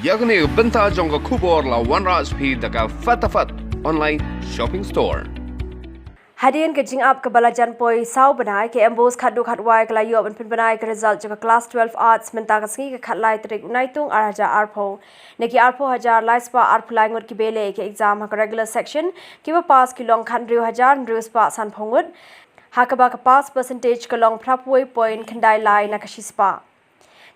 yakni benta jongga kubor la wanra speed daga fatafat online shopping store. Hadian ke jing up ke balajan poi sau banai ke Mbose khadu khatwai ke layo ban Pynbna ke result juga class 12 arts menta ke singi ke khatlai trik unaitung araja arpho neki arpho hajar laispa arphlai ngot ki bele ke exam ha regular section ki ba pass ki long khan riu hajar riu spa san phongut hakaba ke pass percentage ke long prapway point khandai lai na ka shispa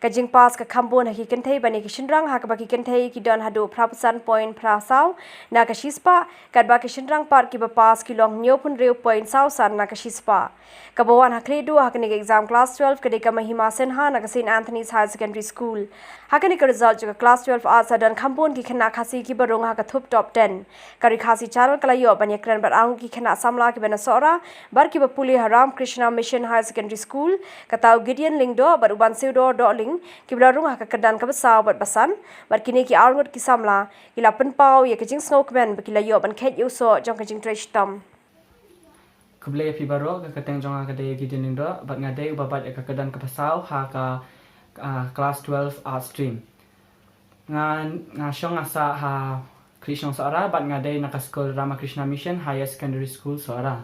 Kajing pas ke kampun haki Kynthei bani ke shinrang hak baki Kynthei ki don hadu prapusan point prasau na ka shispa kat baki shinrang par ki pas ki long nyopun reu point sau san na ka shispa kabawan hakri du hakani ke exam class 12 kedika mahima senha na ka St Anthony's High Secondary School hakani ke result juga class 12 arts dan kampun ki khana khasi ki barong ha ka thup top 10 ka RiKhasi channel kala yo bani kran bar ang ki khana samla ki bana sora bar ki puli haram Krishna Mission High Secondary School katau Gideon Lingdo bar uban seudo do Kibla rumah ke kedan ke besar buat basan, berkini ki arngut ki samla, kila penpau ya kejing snow kemen, berkila yo ban ket yuso jong kejing trash tam. Keblai pi baro ke keteng jong ke de Gideon Lindo, bat ngadai ubabat ke kedan ke besar ha ka class 12 art stream. Ngashong asa ha Krishna Sora bat ngadai nak sekolah Rama Krishna Mission Higher Secondary School Sora.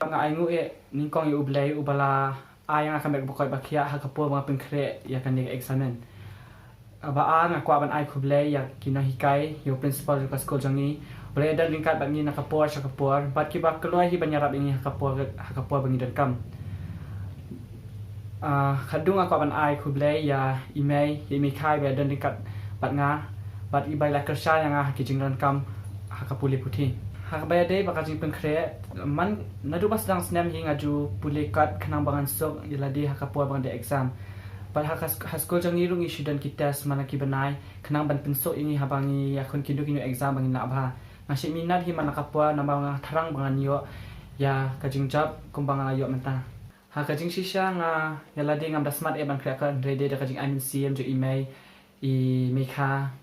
Ngaingu ningkong yu ublai ubala ayang akan berbukai bakia hak kapur mga pengkre ya kan dia examen. Abaan aku aban ay kublay ya kino hikai yo principal ka school jangi. Boleh ada lingkat bangi nak kapur sa kapur. Bat ki ba keluar hi banyarap ini hak kapur bangi dan kam. Kadung aku aban ay kublay ya email kai ba dan lingkat bat nga bat ibai la kerja yang hak jingran kam hak kapuli putih. Hak bayar day bakal jing pengkre man nadu pas sedang senam hingga ju pulikat kenang bangan sok ialah dia hak apa bangan de exam. Pal hak haskol jang irung isu dan kita semana ki benai kenang ban pensok ini habangi akun kindu kindu exam bangi nak bah. Ngasih minat hi mana kapua nambang terang bangan yo ya kajing job kumbang ayo mentah. Hak kajing sisa nga ialah dia ngam dasmat e ban kreakan ready da kajing IMCM ju email I meka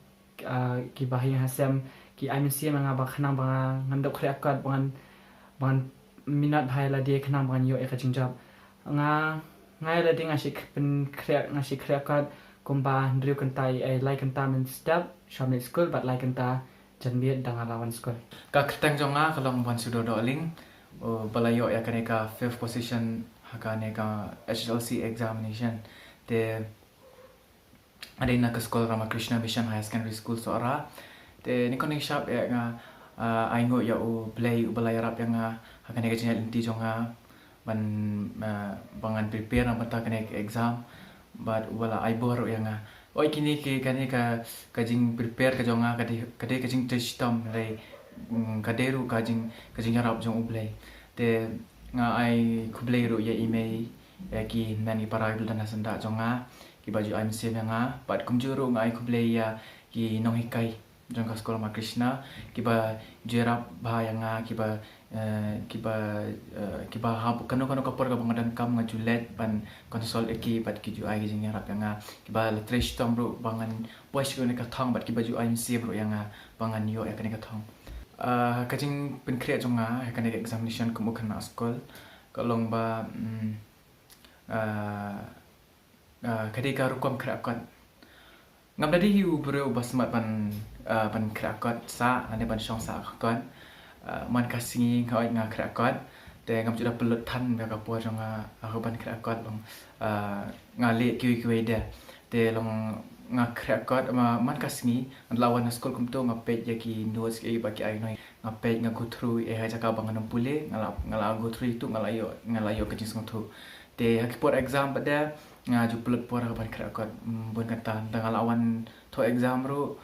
ki bahi hasem ki IMCM nga ba kenang bangan ngandok kreakat bangan minat bahaya lah dia kenang bangan yo ekajing job ngai lah dia ngasih kreakat kumba ndriu kentai like kenta men step shamil school but like kenta janbiet dengan lawan school ka ketang jonga kalau ban sudo doling balayo ya kaneka 5th position hakane ka Hsslc examination de ada nak ke sekolah Rama Krishna Mission High Secondary School Sora de ni konek shop ya nga aingo ya play balayarap yang akan dia kena inti jonga ban bangan prepare nak mata kena exam but wala aibor yang oi kini ke kani ka kajing prepare ka jonga kade kajing test tam lai kaderu kajing harap jong ublay de nga ai kublay ru ya email ya ki nani para idul dan senda jonga ki baju IMC yang but kumjuru nga ai kublay ya ki nong hikai jangka sekolah Rama Krishna kiba jerap bahaya kiba hab kano kapor ka bangadan kam nga julet ban konsol eki bat ki ju ai jing yarap yang kiba letrish tom bro bangan boys ko ne ka thong bat kiba ju IMC bro yang bangan yo ya kan ka thong kajing pen create jonga ya kan examination kumu kana skol kalong ba kadika rukom krakat ngam dadi hiu bro basmat ban krakot sa ane ban syong sa kan man kasing kau nga krakot de ngam sudah pelut tan ba kapua jong aku ban krakot long ngale kiwi de long nga krakot man kasing lawan school kum to ngapet yaki notes ke baki ai noi ngapet nga go through ha jaka bangan pule ngala go through itu ngalayo ke jing tu de hakipot exam pada ngaju pelut por ban krakot bun kata tengah lawan to exam ru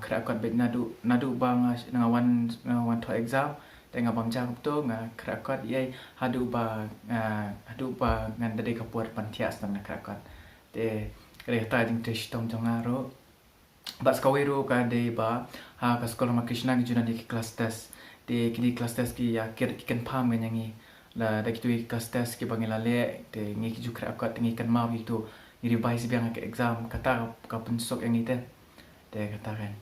kerakot bet nadu bang ngawan to exam tengah bang jam tu kerakot ye hadu ba ngan dade kapur pantias nang kerakot de kereta jing test tom jongaro bas kawiru ka de ba ha ka sekolah Rama Krishna ki juna di kelas test de kini kelas test ki ya ken pam nyanyi la da kitu kelas test ki bangila le de ngi ki ju kerakot ngi kan mau itu ni revise biang ke exam kata ka pensok yang itu de katakan